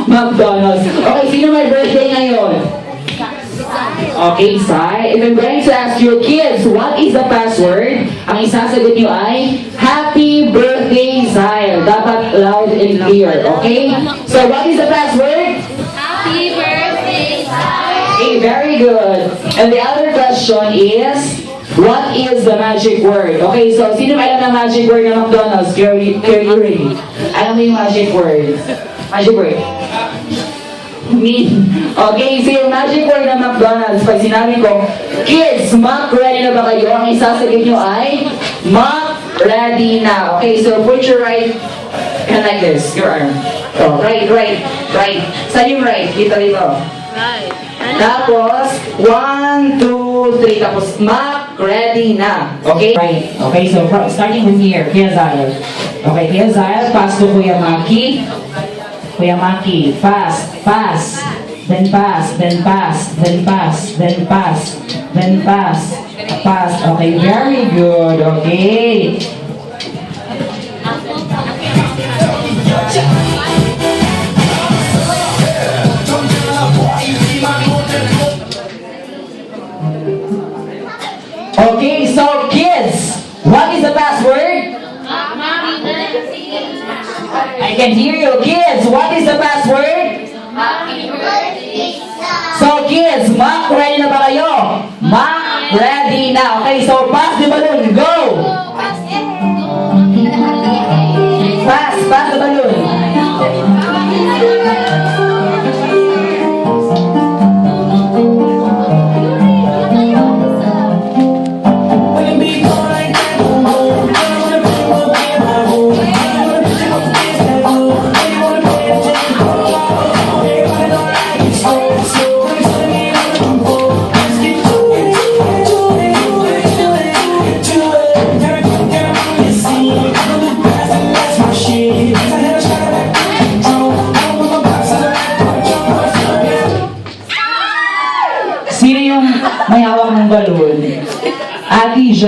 McDonald's. Okay, sino may birthday ngayon? Okay, Sai. If I'm going to ask you, kids, what is the password? Ang isasagot nyo ay, Happy Birthday, Sai. Dapat loud and clear, okay? So, what is the password? Happy birthday, Sai! Okay, very good. And the other question is, what is the magic word? Okay, so sino may alam ng magic word ng McDonald's? Carry ready. Alam mo yung magic word? Magic word. Mean. Okay, so yung magic word ng McDonald's, pag sinabi ko, kids, Mac, ready na ba kayo? Ang isasagot nyo ay, Mac, ready na. Okay, so put your right hand like this, your arm. Oh, right. Saan yung right? Dito. Right. Tapos, 1, 2, 3. Tapos, Mac, ready na. Okay? Right. Okay, so starting from here, Kuya Zayal. Okay, Kuya Zayal, pass to Kuya Maki. Kuya Maki, pass. Then pass. Pass. Okay, very good. Okay. Okay, so kids, what is the password? I can hear you. Kids, what is the password? Happy birthday, So kids, Mac, ready na ba kayo? Mac, ready na. Okay, so pass the balloon. Go! Pass the balloon. Sino yung may hawak ng balloon? Ate Jean.